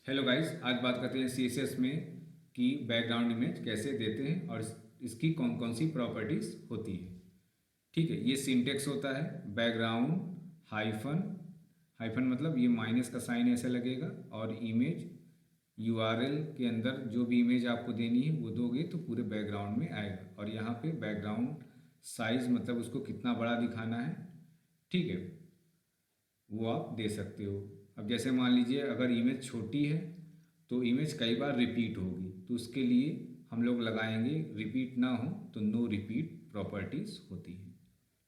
Hello guys, आज बात करते हैं सीएसएस में कि बैकग्राउंड इमेज कैसे देते हैं और इसकी कौन कौन सी प्रॉपर्टीज़ होती हैं। ठीक है, ये सिंटेक्स होता है बैकग्राउंड हाइफन। हाइफन मतलब ये माइनस का साइन ऐसे लगेगा और इमेज यूआरएल के अंदर जो भी इमेज आपको देनी है वो दोगे तो पूरे बैकग्राउंड में आएगा। और यहाँ पे बैकग्राउंड साइज मतलब उसको कितना बड़ा दिखाना है, ठीक है, वो आप दे सकते हो। अब जैसे मान लीजिए अगर इमेज छोटी है तो इमेज कई बार रिपीट होगी, तो उसके लिए हम लोग लगाएंगे रिपीट ना हो तो नो रिपीट प्रॉपर्टीज़ होती है।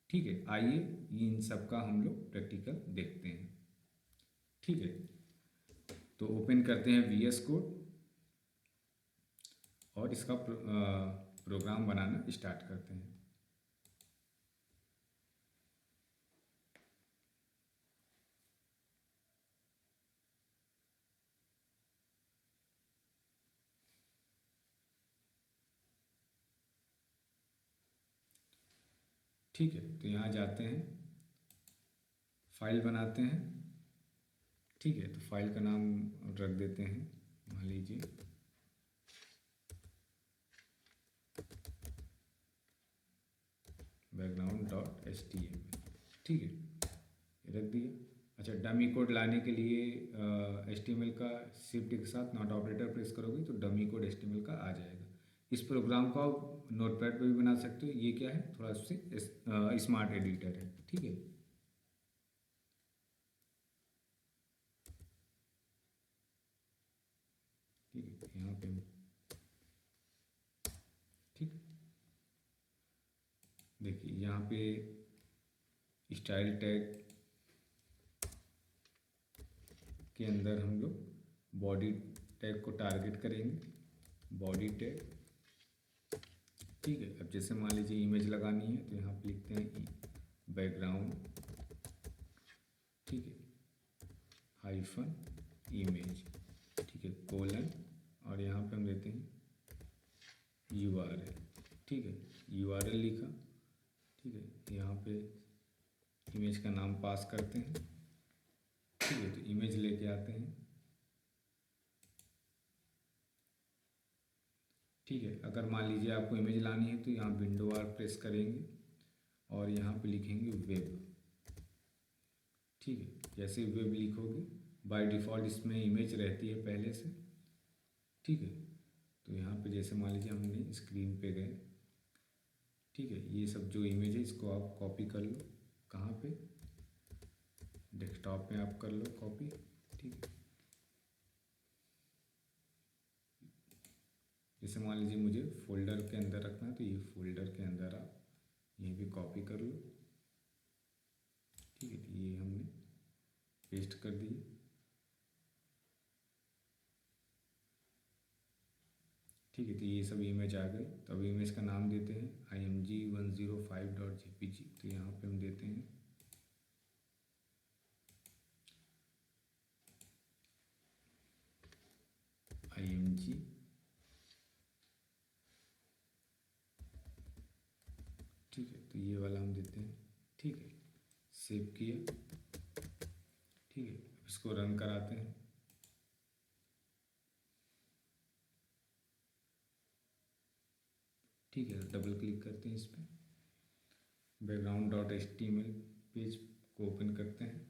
ठीक है, आइए इन सब का हम लोग प्रैक्टिकल देखते हैं। ठीक है, तो ओपन करते हैं वी एस कोड और इसका प्रोग्राम बनाना स्टार्ट करते हैं। ठीक है, तो यहाँ जाते हैं, फाइल बनाते हैं। ठीक है, तो फाइल का नाम रख देते हैं, मान लीजिए background dot H T M. ठीक है, ये रख दिया। अच्छा, डमी कोड लाने के लिए एच टी एम एल का शिफ्ट के साथ नॉट ऑपरेटर प्रेस करोगे तो dummy code H T M L का आ जाएगा। इस प्रोग्राम को आप नोट पैड पर भी बना सकते हो। ये क्या है, थोड़ा सा स्मार्ट एडिटर है। ठीक है, ठीक है, यहाँ पे ठीक, देखिए यहाँ पे स्टाइल टैग के अंदर हम लोग बॉडी टैग को टारगेट करेंगे, बॉडी टैग। ठीक है, अब जैसे मान लीजिए इमेज लगानी है तो यहाँ पे लिखते हैं बैकग्राउंड, ठीक है, हाइफन इमेज, ठीक है, कोलन, और यहाँ पे हम देते हैं यूआरएल। ठीक है, यूआरएल लिखा। ठीक है, यहाँ पे इमेज का नाम पास करते हैं। ठीक है, तो इमेज लेके आते हैं। ठीक है, अगर मान लीजिए आपको इमेज लानी है तो यहाँ विंडो आर प्रेस करेंगे और यहाँ पे लिखेंगे वेब। ठीक है, जैसे वेब लिखोगे बाय डिफ़ॉल्ट इसमें इमेज रहती है पहले से। ठीक है, तो यहाँ पे जैसे मान लीजिए हमने स्क्रीन पे गए। ठीक है, ये सब जो इमेज है इसको आप कॉपी कर लो। कहाँ पे, डेस्कटॉप में आप कर लो कॉपी। ठीक है, जैसे मान लीजिए मुझे फोल्डर के अंदर रखना है तो ये फोल्डर के अंदर आप यहीं पे कॉपी कर लो। ठीक है, तो ये हमने पेस्ट कर दिए। ठीक है, तो ये सब इमेज आ गए। तो अब इमेज का नाम देते हैं img105.jpg। तो यहाँ पे हम देते हैं img। ठीक है, तो ये वाला हम देते हैं। ठीक है, सेव किया। ठीक है, अब इसको रन कराते हैं। ठीक है, डबल क्लिक करते हैं इस पर, background dot H T M L page को ओपन करते हैं।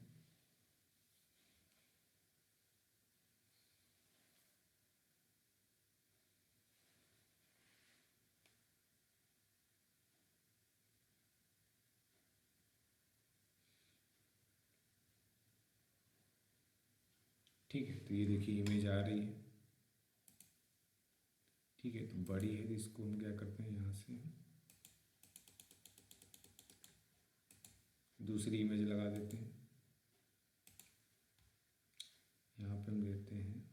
ठीक है, तो ये देखिए इमेज आ रही है। ठीक है, तो बड़ी है तो इसको हम क्या करते हैं, यहाँ से दूसरी इमेज लगा देते हैं। यहाँ पे हम देते हैं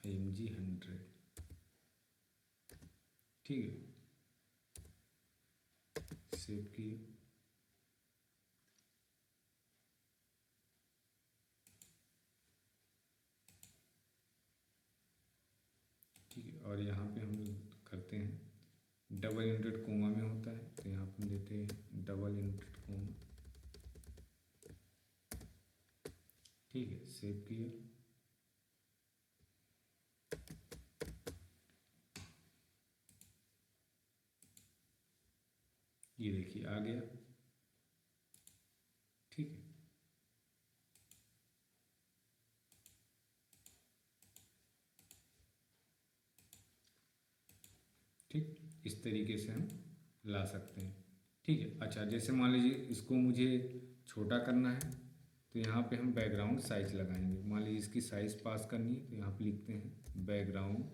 img100। ठीक है, सेव किए। ठीक है, और यहाँ पे हम करते हैं डबल इंटेड कोमा में होता है तो यहाँ पे हम देते हैं डबल इंटेड कोमा। ठीक है, सेव किया। ये देखिए आ गया। ठीक है, ठीक, इस तरीके से हम ला सकते हैं। ठीक है, अच्छा जैसे मान लीजिए इसको मुझे छोटा करना है तो यहाँ पे हम बैकग्राउंड साइज लगाएंगे। मान लीजिए इसकी साइज पास करनी है तो यहाँ पे लिखते हैं बैकग्राउंड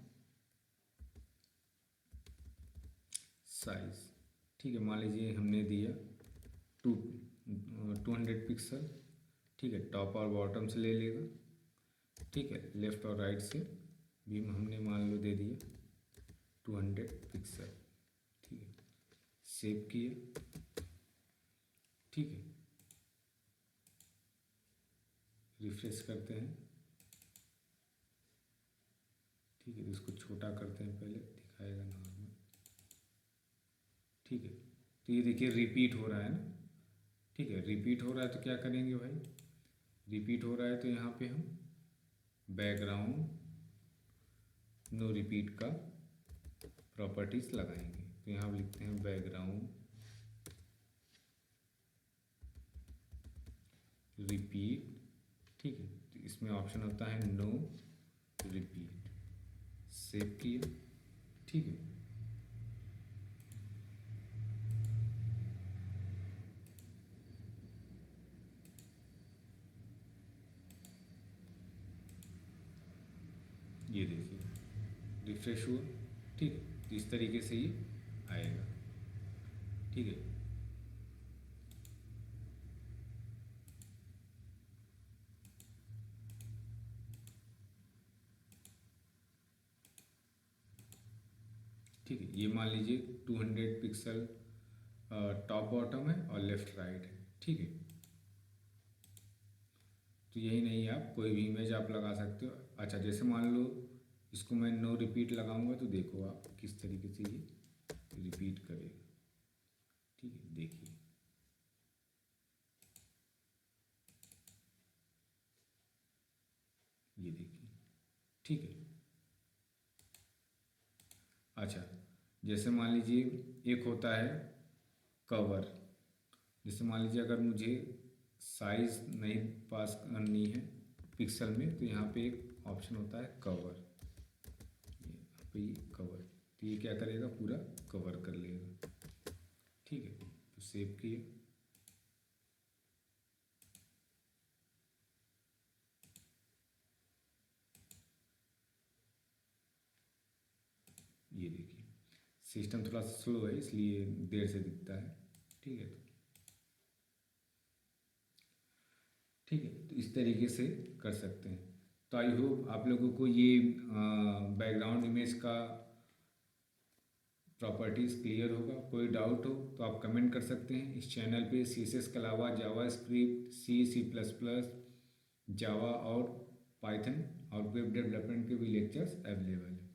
साइज। ठीक है, मान लीजिए हमने दिया 200 पिक्सल। ठीक है, टॉप और बॉटम से ले लेगा। ठीक है, लेफ़्ट और राइट से भी हमने मान लो दे दिया 200 पिक्सल। ठीक है, सेव किए। ठीक है, रिफ्रेश करते हैं। ठीक है, तो इसको छोटा करते हैं, पहले दिखाएगा नॉर्मल। ठीक है, तो ये देखिए रिपीट हो रहा है ना। ठीक है, रिपीट हो रहा है तो क्या करेंगे भाई, रिपीट हो रहा है तो यहाँ पे हम बैकग्राउंड नो रिपीट का प्रॉपर्टीज लगाएंगे। तो यहाँ लिखते हैं बैकग्राउंड रिपीट। ठीक है, तो इसमें ऑप्शन होता है नो रिपीट। सेव किए। ठीक है, ये देखिए रिफ्रेश हुआ। ठीक है, तो इस तरीके से ये आएगा। ठीक है, ठीक है, ये मान लीजिए 200 पिक्सल टॉप बॉटम है और लेफ़्ट राइट है। ठीक है, तो यही नहीं, आप कोई भी इमेज आप लगा सकते हो। अच्छा जैसे मान लो इसको मैं नो रिपीट लगाऊंगा तो देखो आप किस तरीके से ये रिपीट करेगा। ठीक है, देखिए ये देखिए। ठीक है, अच्छा जैसे मान लीजिए एक होता है कवर। जैसे मान लीजिए अगर मुझे साइज नहीं पास करनी है पिक्सल में तो यहाँ पे एक ऑप्शन होता है कवर। यहाँ पे ये कवर, तो ये क्या करेगा, पूरा कवर कर लेगा। ठीक है, तो सेव किए। ये देखिए सिस्टम थोड़ा सा स्लो है इसलिए देर से दिखता है। ठीक है, ठीक है, तो इस तरीके से कर सकते हैं। तो आई होप आप लोगों को ये बैकग्राउंड इमेज का प्रॉपर्टीज़ क्लियर होगा। कोई डाउट हो तो आप कमेंट कर सकते हैं। इस चैनल पे CSS के अलावा जावा स्क्रिप्ट, C++, जावा और पाइथन और वेब डेवलपमेंट के भी लेक्चर्स अवेलेबल हैं।